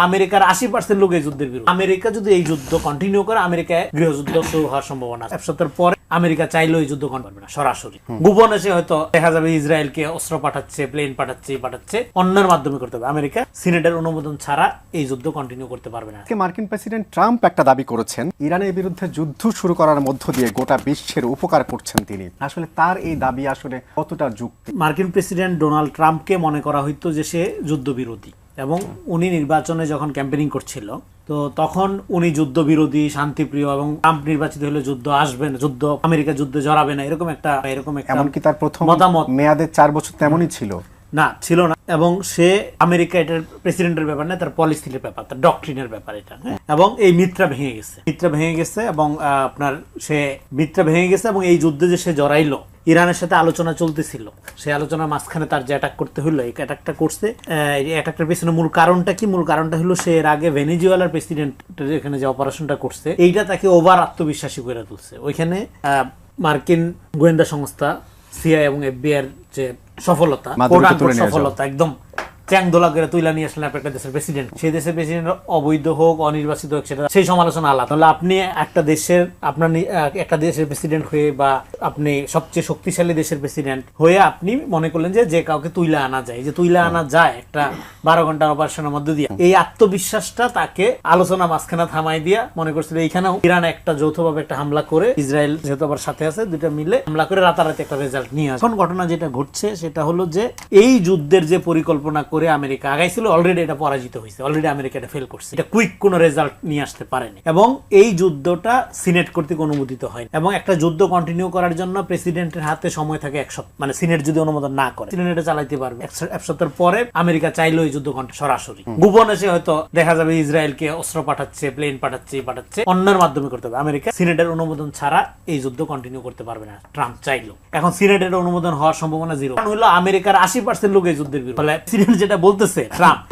আমেরিকার 80% লোক এই যুদ্ধের বিরুদ্ধে। আমেরিকা যদি এই যুদ্ধ কন্টিনিউ করে, আমেরিকায় গৃহযুদ্ধ শুরু হওয়ার সম্ভাবনা আছে। এক সপ্তাহের পরে আমেরিকা চাইলেও এই যুদ্ধ করবে না, সরাসরি গোপনে সে হয়তো দেখা যাবে ইসরায়েলকে অস্ত্র পাঠাচ্ছে, প্লেন পাঠাচ্ছে, অন্যের মাধ্যমে করতে হবে। আমেরিকা সিনেটের অনুমোদন ছাড়া এই যুদ্ধ কন্টিনিউ করতে পারবে না। মার্কিন প্রেসিডেন্ট ট্রাম্প একটা দাবি করেছেন, ইরানের বিরুদ্ধে যুদ্ধ শুরু করার মধ্য দিয়ে গোটা বিশ্বের উপকার করছেন তিনি। আসলে তার এই দাবি আসলে কতটা যুক্তি? মার্কিন প্রেসিডেন্ট ডোনাল্ড ট্রাম্পকে মনে করা হইতো যে সে যুদ্ধবিরোধী, এবং উনি নির্বাচনে যখন ক্যাম্পেইনিং করছিল তো তখন উনি যুদ্ধবিরোধী, শান্তিপ্রিয়, এবং ট্রাম্প নির্বাচিত হলে যুদ্ধ আসবে না, আমেরিকা যুদ্ধে জড়াবে না, এরকম একটা এমনকি তার প্রথম মতামত মেয়াদে 4 বছর তেমনই ছিল ছিল না। এবং সে আমেরিকা এটার প্রেসিডেন্টের ব্যাপার না, তার পলিসির ব্যাপার, তার ডক্ট্রিনের ব্যাপার এটা। এবং এই মিত্রা ভেঙে গেছে এবং আপনার সে মিত্রা ভেঙে গেছে, এবং এই যুদ্ধে যে সে জড়াইলো, ইরানের সাথে আলোচনা চলতেছিল, সেই আলোচনার মাঝখানে তার যে অ্যাটাক করতে হলো, এই অ্যাটাকটা করছে। এই অ্যাটাকটার পেছনে মূল কারণটা কি? মূল কারণটা হলো সে এর আগে ভেনেজুয়েলার প্রেসিডেন্টের এখানে যে অপারেশনটা করছে, এইটা তাকে ওভার আত্মবিশ্বাসী করে তুলছে। ওইখানে মার্কিন গোয়েন্দা সংস্থা সিআই এবং এফবিআই এর যে সফলতা, একদম চ্যাংদোলা করে তুইলা নিয়ে আসলেন একটা দেশের প্রেসিডেন্ট। সেই দেশের প্রেসিডেন্ট অবৈধ হোক, অনির্বাচিত হোক, সেটা সেই সমালোচনা আলাদা। তাহলে আপনি একটা দেশের প্রেসিডেন্ট হয়ে, বা আপনি সবচেয়ে শক্তিশালী দেশের প্রেসিডেন্ট হয়ে আপনি মনে করলেন যে কাউকে তুইলা আনা যায়, একটা 12 ঘন্টার অপারেশনের মধ্যে দিয়ে, এই আত্মবিশ্বাসটা তাকে আলোচনা মাঝখানে থামাই দিয়া মনে করছিল এইখানেও ইরান একটা যৌথভাবে একটা হামলা করে, ইসরায়েল যেহেতু আবার সাথে আছে, দুইটা মিলে হামলা করে রাতারাতি একটা রেজাল্ট নিয়ে আসে। এখন ঘটনা যেটা ঘটছে সেটা হলো যে এই যুদ্ধের যে পরিকল্পনা করে আমেরিকা আগাইছিল, অলরেডি এটা পরাজিত হয়েছে, অলরেডি আমেরিকা এটা ফেল করছে, এটা কুইক কোনো রেজাল্ট নিয়ে আসতে পারেনি। এবং এই যুদ্ধটা সিনেট কর্তৃক অনুমোদিত হয়, এবং একটা যুদ্ধ কন্টিনিউ করার জন্য প্রেসিডেন্টের হাতে সময় থাকে 1 সপ্তাহ, মানে সিনেট যদি অনুমোদন না করে সিনেট এটা চালাইতে পারবে। 1 সপ্তাহের পরে আমেরিকা চাইলেও এই যুদ্ধ সরাসরি গোপনে সে হয়তো দেখা যাবে ইসরায়েলকে অস্ত্র পাঠাচ্ছে, প্লেন পাঠাচ্ছে, অন্যের মাধ্যমে করতে হবে। আমেরিকা সিনেটের অনুমোদন ছাড়া এই যুদ্ধ কন্টিনিউ করতে পারবে না, ট্রাম্প চাইলো। এখন সিনেটের অনুমোদন হওয়ার সম্ভাবনা 0। কারণ হলো আমেরিকার 80% লোক এই যুদ্ধের বিরুদ্ধে। সিনেট যেটা বলতেছে,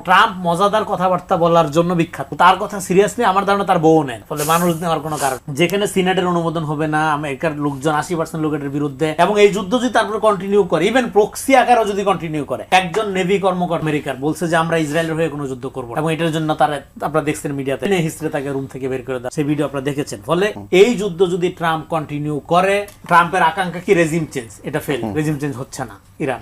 ট্রাম্প মজাদার কথাবার্তা বলার জন্য বিখ্যাত, তার কথা সিরিয়াসলি আমার ধারণা তার বউ নেন, ফলে মানুষ নেওয়ার কোনো কারণ। যেখানে সিনেটের অনুমোদন হবে না, আমেরিকার লোকজন 80% লোকের বিরুদ্ধে, এবং এই যুদ্ধ যদি তারপরে কন্টিনিউ করে, ইভেন প্রক্সি আকারও যদি কন্টিনিউ করে, একজন নেভি কর্মকর্তা আমেরিকার বলছে যে আমরা ইসরায়েলের হয়ে কোনো যুদ্ধ করবো, এবং এটার জন্য তারা, আপনারা দেখছেন মিডিয়াতে, হিস্ট্রি তাকে রুম থেকে বের করে দেয়, সেই ভিডিও আপনারা দেখেছেন। ফলে এই যুদ্ধ যদি ট্রাম্প কন্টিনিউ করে, ট্রাম্পের আকাঙ্ক্ষা কি? Regime change. এটা ফেল, রেজিম চেঞ্জ হচ্ছে না।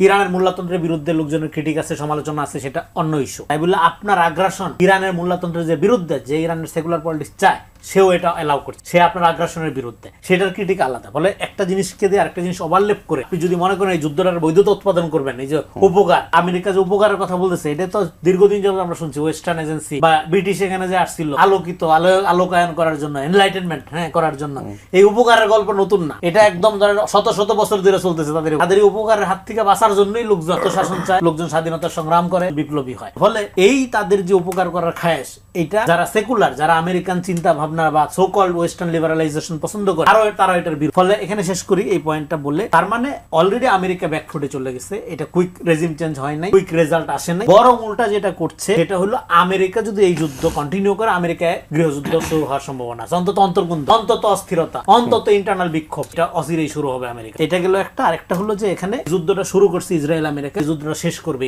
ইরানের মূল্যতন্ত্রের বিরুদ্ধে লোকজনের ক্রিটিক আছে, সমালোচনা আছে, সেটা অন্য ইস্যু। তাই বলে আপনার আগ্রাসন ইরানের মূল্যতন্ত্রের যে বিরুদ্ধে, যে ইরানের সেকুলার পলিটিক্স চায়, সেও এটা এলাও করছে, সে আপনার আগ্রাসনের বিরুদ্ধে, সেটার ক্রিটিক আলাদা। বলে একটা জিনিসকে দিয়ে আরেকটা জিনিস ওভারলেপ করে আপনি যদি মনে করেন এই যুদ্ধটার বৈধতা উৎপাদন করবেন, এই যে উপকার, আমেরিকা যে উপকারের কথা বলতেছে, এটা তো দীর্ঘদিন যাবত আমরা শুনছি, ওয়েস্টার্ন এজেন্সি বা ব্রিটিশ এখানে যে আসছিল আলোকায়ন করার জন্য, এনলাইটেনমেন্ট করার জন্য, এই উপকারের গল্প নতুন না, এটা একদম শত বছর ধরে চলতেছে। তাদের উপকারের হাত থেকে বাঁচার জন্যই লোকজন শাসন চায়, লোকজন স্বাধীনতার সংগ্রাম করে, বিপ্লবী হয়। ফলে এই তাদের যে উপকার করার খায়েশ, এইটা যারা সেকুলার, যারা আমেরিকান চিন্তা ভাবনা বা সো কল্ড ওয়েস্টার্ন লিবারালাইজেশন পছন্দ করে, তারা এটার বিরুদ্ধে। ফলে এখানে শেষ করি এই পয়েন্টটা বলে, তার মানে অলরেডি আমেরিকা ব্যাকফুটে চলে গেছে, এটা কুইক রেজিম চেঞ্জ হয় নাই, কুইক রেজাল্ট আসে নাই। বরং উল্টা যেটা করছে সেটা হলো আমেরিকা যদি এই যুদ্ধ কন্টিনিউ করে, আমেরিকায় গৃহযুদ্ধ শুরু হওয়ার সম্ভাবনা আছে, অন্তত অন্তর্গুন্ধ, অন্তত অস্থিরতা, অন্তত ইন্টারনাল বিক্ষোভ, এটা অচিরেই শুরু হবে আমেরিকা। এটা গেল একটা। আরেকটা হলো যে এখানে যুদ্ধটা শুরু করছে ইসরায়েল, আমেরিকা যুদ্ধটা শেষ করবে।